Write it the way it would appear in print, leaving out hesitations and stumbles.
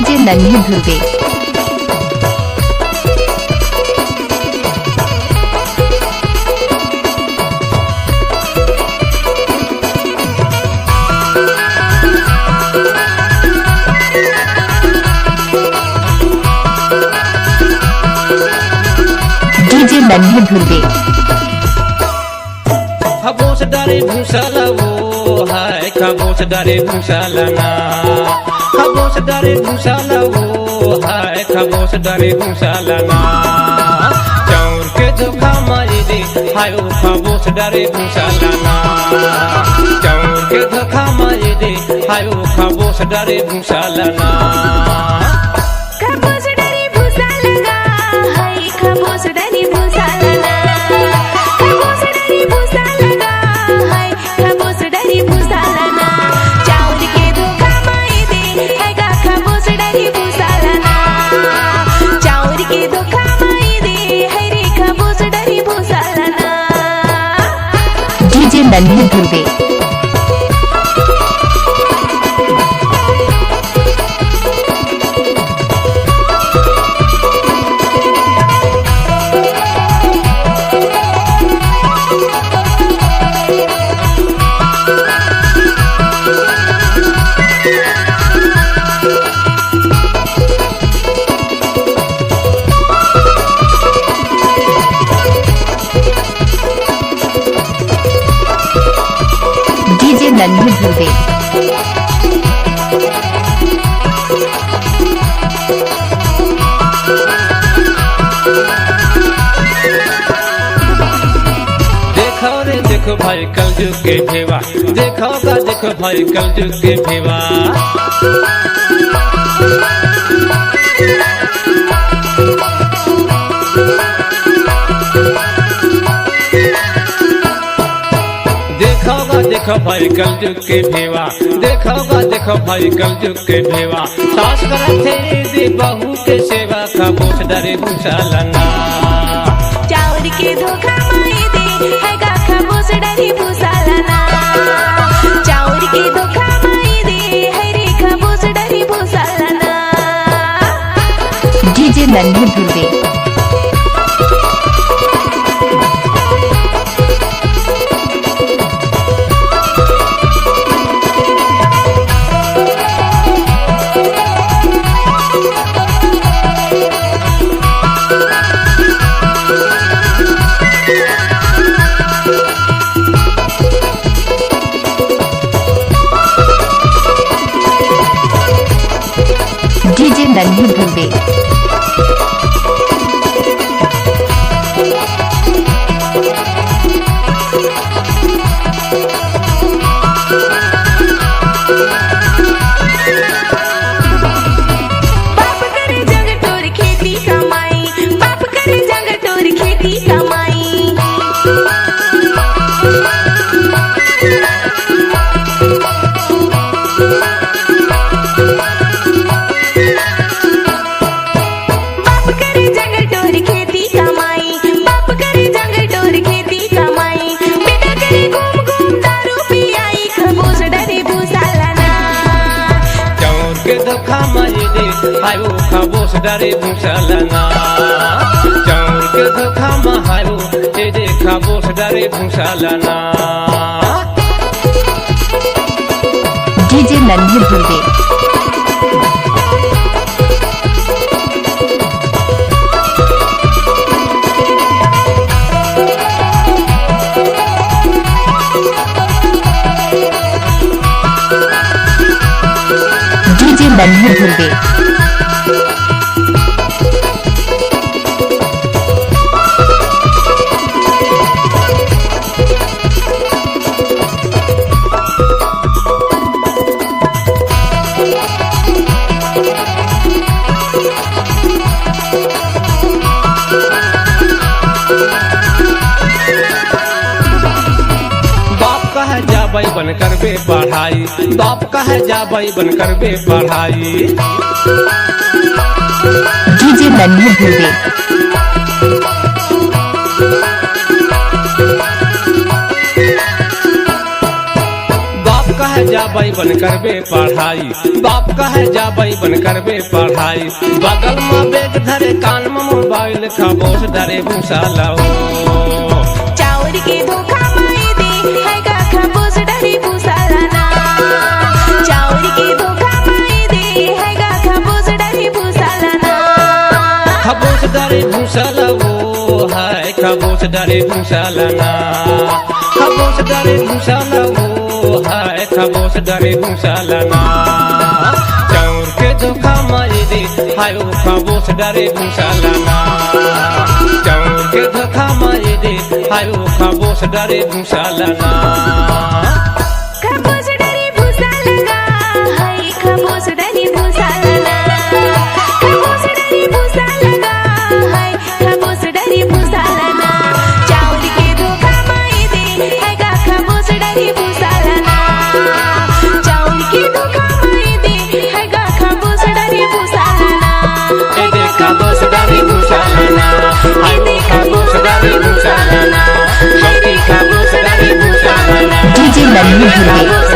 DJ नन्हे Dhruve. DJ नन्हे ध्रुवे। खबोस डरे भूसाला वो है, खबोस डरे भूसाला ना, खबोस डरे भूसाला वो है, खबोस डरे भूसाला ना। चौर के धोखा मारी दे हाय ओ खबोस डरे भूसाला ना, चौर के धोखा मारी दे हाय ओ खबोस डरे भूसाला ना। खबोस डरे भूसाला ना, हाय खबोस डरे भूसाला ना, खबोस डरे भूसाला ना, हाय खबोस डरे भूसाला ना। चाउर के धोखा मारी दे हाय गा खबोस डरे भूसाला ना, चाउर के धोखा मारी दे हाय रे खबोस डरे भूसाला ना। डीजे नन्हे ध्रुवे। डीजे नन्हे ध्रुवे। देखो रे देखो भाई कल जुग के भेवा, देखो का देखो भाई कल जुग के भेवा। देखोगा देखो भाई कल जुग के भेवा, देखोगा देखो भाई कल जुग के भेवा। सास करते दे बहू के सेवा, खबोस डरे भूसाला ना। चाउर के धोखा मारी दे हाय गा खबोस डरे भूसाला ना, चाउर के धोखा मारी दे हाय रे खबोस डरे भूसाला ना। डीजे नन्हे ध्रुवे। डीजे नन्हे ध्रुवे। बाप करे जंग टोर खेती कमाई, बाप करे जंग टोर खेती कमाई। बाप करे जंग टोर खेती कमाई, बाप करे जंग टोर खेती कमाई। बेटा करे घूम घूम दारू पियाई, खबोस डरे भूसाला ना। चौर के धोखा मारी दे हाय ओ खबोस डरे भूसाला ना, चौर के धोखा मारो ए दे खबोस डरे भूसाला ना। डीजे नन्हे ध्रुवे। डीजे नन्हे ध्रुवे। जाबई बन करबे पढ़ाई, बाप कहे जाबई बन करबे पढ़ाई। डीजे नन्हे ध्रुवे। बाप कहे जा जाबई बन करबे पढ़ाई, बाप कहे जाबई बन करबे पढ़ाई। बगल में बैग धरे कान में मोबाइल खबोस डरे भूसा लाओ। चाउर के धोखा माई दे है का खबोस डरी भूसा लाना। चाउर के धोखा माई दे है का खबोस डरी भूसा लाना। खबोस डरे भूसा लाओ है खबोस डरे भूसा लाना। खबोस डरे भूसा लाओ है खबोस डरे भूसा लाना। चाउर के धोखा माई दे हाय खबोस डरे भूसा लाना। चाउर के धोखा माई दे हाय खबोस डरे भूसा लाना। खबोस डरी भूसा लगा है खबोस डरी भूसा लाना। खबोस डरी भूसा लगा है खबोस डरी भूसा लाना। चाउर के धोखा माई दे है का खबोस डरी भूसा लाना। चाउर के धोखा माई दे है का खबोस डरी भूसा लाना। ए देख खबोस डरे भूसा लाना। हाय खबोस डरे भूसा लाना। हाय खबोस डरे भूसा लाना। डीजे नन्ही भूलवे